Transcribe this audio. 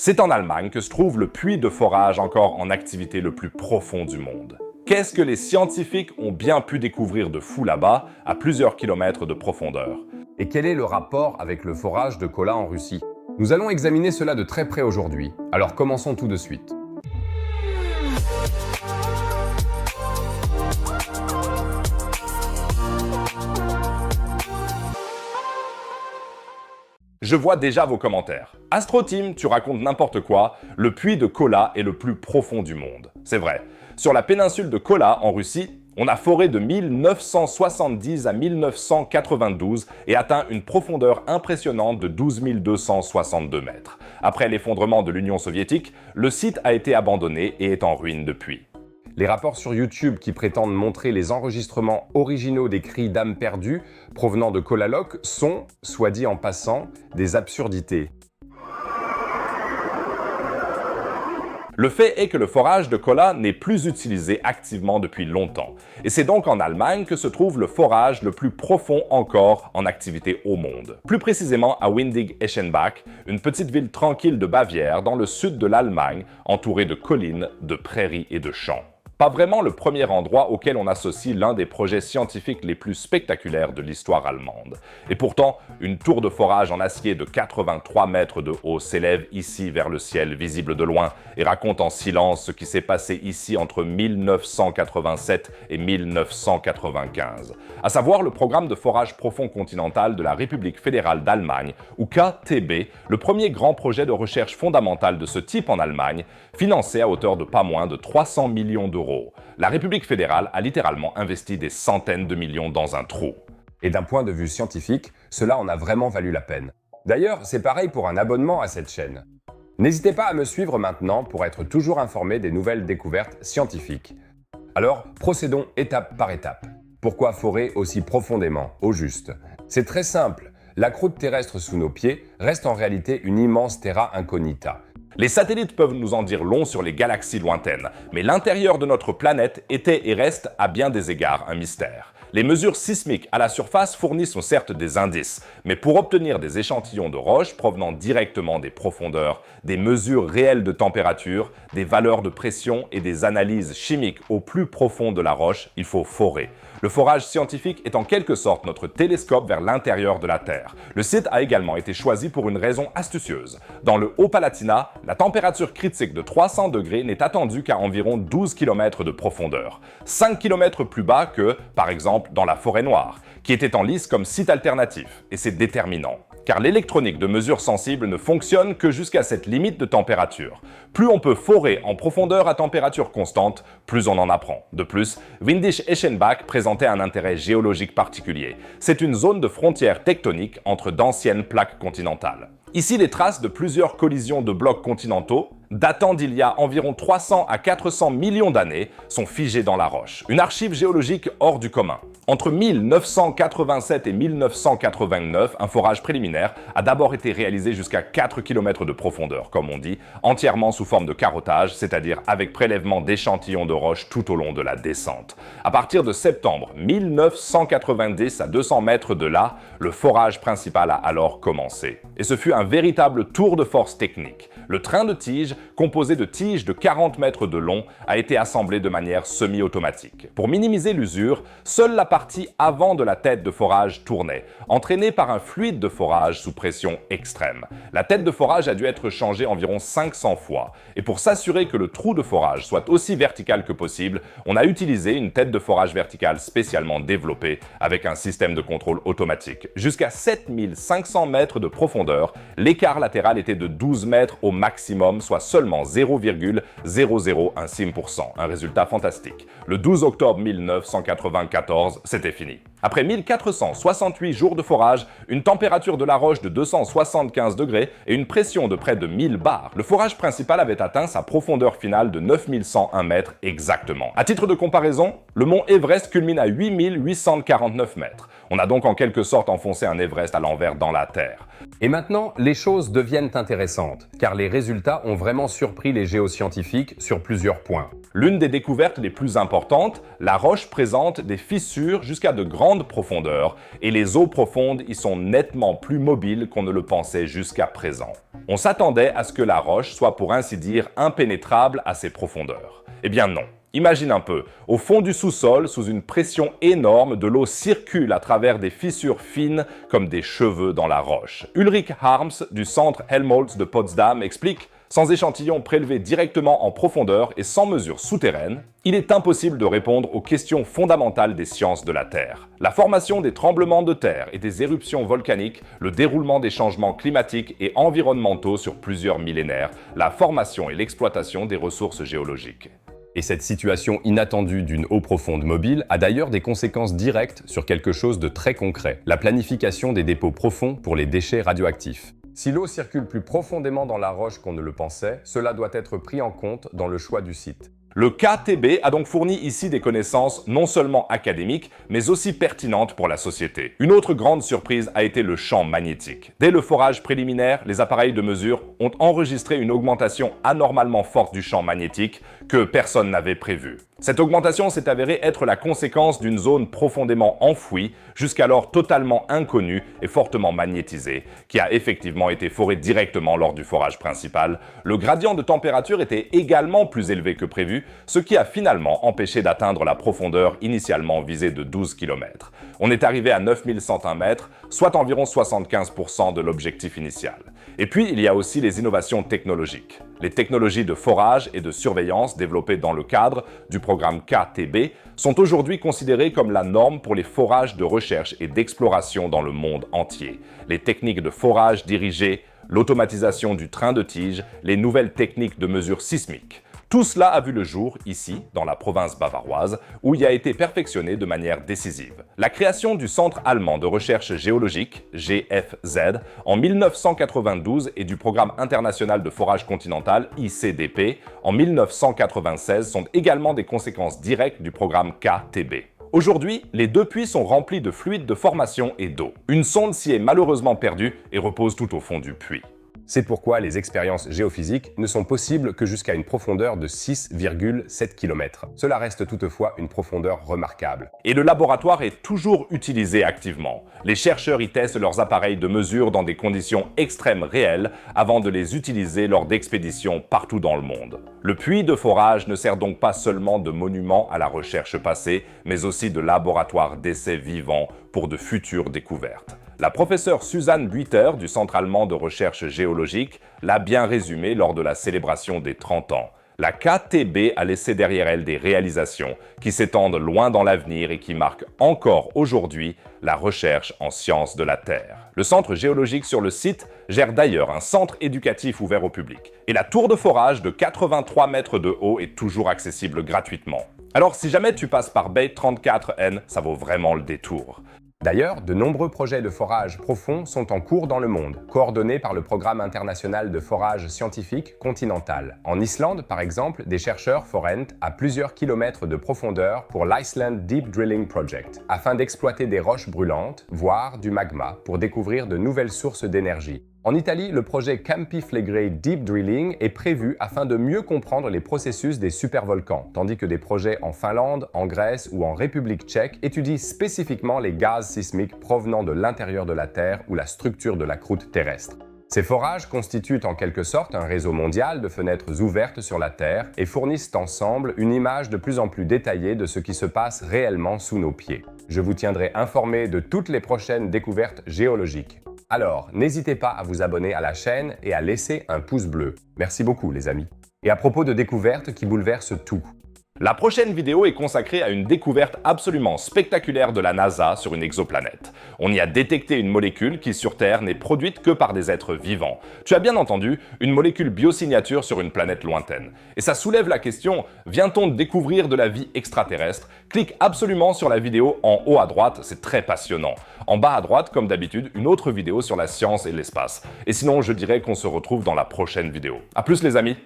C'est en Allemagne que se trouve le puits de forage encore en activité le plus profond du monde. Qu'est-ce que les scientifiques ont bien pu découvrir de fou là-bas, à plusieurs kilomètres de profondeur? Et quel est le rapport avec le forage de Kola en Russie? Nous allons examiner cela de très près aujourd'hui, alors commençons tout de suite. Je vois déjà vos commentaires. AstroTeam, tu racontes n'importe quoi, le puits de Kola est le plus profond du monde. C'est vrai. Sur la péninsule de Kola, en Russie, on a foré de 1970 à 1992 et atteint une profondeur impressionnante de 12 262 mètres. Après l'effondrement de l'Union soviétique, le site a été abandonné et est en ruine depuis. Les rapports sur YouTube qui prétendent montrer les enregistrements originaux des cris d'âmes perdues provenant de Kola Lok sont, soit dit en passant, des absurdités. Le fait est que le forage de Kola n'est plus utilisé activement depuis longtemps. Et c'est donc en Allemagne que se trouve le forage le plus profond encore en activité au monde. Plus précisément à Windig-Eschenbach, une petite ville tranquille de Bavière dans le sud de l'Allemagne, entourée de collines, de prairies et de champs. Pas vraiment le premier endroit auquel on associe l'un des projets scientifiques les plus spectaculaires de l'histoire allemande. Et pourtant, une tour de forage en acier de 83 mètres de haut s'élève ici vers le ciel visible de loin et raconte en silence ce qui s'est passé ici entre 1987 et 1995. À savoir le programme de forage profond continental de la République fédérale d'Allemagne, ou KTB, le premier grand projet de recherche fondamentale de ce type en Allemagne, financé à hauteur de pas moins de 300 millions d'euros. La République fédérale a littéralement investi des centaines de millions dans un trou. Et d'un point de vue scientifique, cela en a vraiment valu la peine. D'ailleurs, c'est pareil pour un abonnement à cette chaîne. N'hésitez pas à me suivre maintenant pour être toujours informé des nouvelles découvertes scientifiques. Alors, procédons étape par étape. Pourquoi forer aussi profondément, au juste? C'est très simple. La croûte terrestre sous nos pieds reste en réalité une immense terra incognita. Les satellites peuvent nous en dire long sur les galaxies lointaines, mais l'intérieur de notre planète était et reste à bien des égards un mystère. Les mesures sismiques à la surface fournissent certes des indices, mais pour obtenir des échantillons de roches provenant directement des profondeurs, des mesures réelles de température, des valeurs de pression et des analyses chimiques au plus profond de la roche, il faut forer. Le forage scientifique est en quelque sorte notre télescope vers l'intérieur de la Terre. Le site a également été choisi pour une raison astucieuse. Dans le Haut-Palatinat, la température critique de 300 degrés n'est attendue qu'à environ 12 km de profondeur. 5 km plus bas que, par exemple, dans la Forêt Noire, qui était en lice comme site alternatif. Et c'est déterminant. Car l'électronique de mesure sensible ne fonctionne que jusqu'à cette limite de température. Plus on peut forer en profondeur à température constante, plus on en apprend. De plus, Windig-Eschenbach présentait un intérêt géologique particulier. C'est une zone de frontière tectonique entre d'anciennes plaques continentales. Ici, les traces de plusieurs collisions de blocs continentaux, datant d'il y a environ 300 à 400 millions d'années, sont figées dans la roche. Une archive géologique hors du commun. Entre 1987 et 1989, un forage préliminaire a d'abord été réalisé jusqu'à 4 km de profondeur, comme on dit, entièrement sous forme de carottage, c'est-à-dire avec prélèvement d'échantillons de roche tout au long de la descente. À partir de septembre 1990, à 200 mètres de là, le forage principal a alors commencé. Et ce fut un véritable tour de force technique. Le train de tige, composé de tiges de 40 mètres de long, a été assemblé de manière semi-automatique. Pour minimiser l'usure, seule la partie avant de la tête de forage tournait, entraînée par un fluide de forage sous pression extrême. La tête de forage a dû être changée environ 500 fois. Et pour s'assurer que le trou de forage soit aussi vertical que possible, on a utilisé une tête de forage verticale spécialement développée avec un système de contrôle automatique. Jusqu'à 7500 mètres de profondeur, l'écart latéral était de 12 mètres au maximum, soit seulement 0,001%. Un résultat fantastique. Le 12 octobre 1994, c'était fini. Après 1468 jours de forage, une température de la roche de 275 degrés et une pression de près de 1000 bars, le forage principal avait atteint sa profondeur finale de 9101 mètres exactement. À titre de comparaison, le mont Everest culmine à 8849 mètres. On a donc en quelque sorte enfoncé un Everest à l'envers dans la Terre. Et maintenant, les choses deviennent intéressantes, car les résultats ont vraiment surpris les géoscientifiques sur plusieurs points. L'une des découvertes les plus importantes, la roche présente des fissures jusqu'à de grandes profondeurs et les eaux profondes y sont nettement plus mobiles qu'on ne le pensait jusqu'à présent. On s'attendait à ce que la roche soit pour ainsi dire impénétrable à ces profondeurs. Eh bien non. Imagine un peu, au fond du sous-sol, sous une pression énorme, de l'eau circule à travers des fissures fines comme des cheveux dans la roche. Ulrich Harms du centre Helmholtz de Potsdam explique: sans échantillons prélevés directement en profondeur et sans mesures souterraines, il est impossible de répondre aux questions fondamentales des sciences de la Terre. La formation des tremblements de terre et des éruptions volcaniques, le déroulement des changements climatiques et environnementaux sur plusieurs millénaires, la formation et l'exploitation des ressources géologiques. Et cette situation inattendue d'une eau profonde mobile a d'ailleurs des conséquences directes sur quelque chose de très concret, la planification des dépôts profonds pour les déchets radioactifs. Si l'eau circule plus profondément dans la roche qu'on ne le pensait, cela doit être pris en compte dans le choix du site. Le KTB a donc fourni ici des connaissances non seulement académiques, mais aussi pertinentes pour la société. Une autre grande surprise a été le champ magnétique. Dès le forage préliminaire, les appareils de mesure ont enregistré une augmentation anormalement forte du champ magnétique que personne n'avait prévu. Cette augmentation s'est avérée être la conséquence d'une zone profondément enfouie, jusqu'alors totalement inconnue et fortement magnétisée, qui a effectivement été forée directement lors du forage principal. Le gradient de température était également plus élevé que prévu, ce qui a finalement empêché d'atteindre la profondeur initialement visée de 12 km. On est arrivé à 9101 mètres, soit environ 75% de l'objectif initial. Et puis, il y a aussi les innovations technologiques. Les technologies de forage et de surveillance développées dans le cadre du programme KTB sont aujourd'hui considérées comme la norme pour les forages de recherche et d'exploration dans le monde entier. Les techniques de forage dirigé, l'automatisation du train de tige, les nouvelles techniques de mesure sismique. Tout cela a vu le jour ici, dans la province bavaroise, où il a été perfectionné de manière décisive. La création du Centre allemand de recherche géologique, GFZ, en 1992 et du Programme international de forage continental, ICDP, en 1996 sont également des conséquences directes du programme KTB. Aujourd'hui, les deux puits sont remplis de fluides de formation et d'eau. Une sonde s'y est malheureusement perdue et repose tout au fond du puits. C'est pourquoi les expériences géophysiques ne sont possibles que jusqu'à une profondeur de 6,7 km. Cela reste toutefois une profondeur remarquable. Et le laboratoire est toujours utilisé activement. Les chercheurs y testent leurs appareils de mesure dans des conditions extrêmes réelles avant de les utiliser lors d'expéditions partout dans le monde. Le puits de forage ne sert donc pas seulement de monument à la recherche passée, mais aussi de laboratoire d'essais vivants pour de futures découvertes. La professeure Susanne Buiter du Centre allemand de recherche géologique l'a bien résumé lors de la célébration des 30 ans. La KTB a laissé derrière elle des réalisations qui s'étendent loin dans l'avenir et qui marquent encore aujourd'hui la recherche en sciences de la Terre. Le centre géologique sur le site gère d'ailleurs un centre éducatif ouvert au public. Et la tour de forage de 83 mètres de haut est toujours accessible gratuitement. Alors si jamais tu passes par Bay 34N, ça vaut vraiment le détour. D'ailleurs, de nombreux projets de forage profond sont en cours dans le monde, coordonnés par le Programme international de forage scientifique continental. En Islande, par exemple, des chercheurs forent à plusieurs kilomètres de profondeur pour l'Iceland Deep Drilling Project, afin d'exploiter des roches brûlantes, voire du magma, pour découvrir de nouvelles sources d'énergie. En Italie, le projet Campi Flegrei Deep Drilling est prévu afin de mieux comprendre les processus des supervolcans, tandis que des projets en Finlande, en Grèce ou en République tchèque étudient spécifiquement les gaz sismiques provenant de l'intérieur de la Terre ou la structure de la croûte terrestre. Ces forages constituent en quelque sorte un réseau mondial de fenêtres ouvertes sur la Terre et fournissent ensemble une image de plus en plus détaillée de ce qui se passe réellement sous nos pieds. Je vous tiendrai informé de toutes les prochaines découvertes géologiques. Alors, n'hésitez pas à vous abonner à la chaîne et à laisser un pouce bleu. Merci beaucoup les amis. Et à propos de découvertes qui bouleversent tout. La prochaine vidéo est consacrée à une découverte absolument spectaculaire de la NASA sur une exoplanète. On y a détecté une molécule qui sur Terre n'est produite que par des êtres vivants. Tu as bien entendu, une molécule biosignature sur une planète lointaine. Et ça soulève la question, vient-on de découvrir de la vie extraterrestre? Clique absolument sur la vidéo en haut à droite, c'est très passionnant. En bas à droite, comme d'habitude, une autre vidéo sur la science et l'espace. Et sinon, je dirais qu'on se retrouve dans la prochaine vidéo. A plus les amis!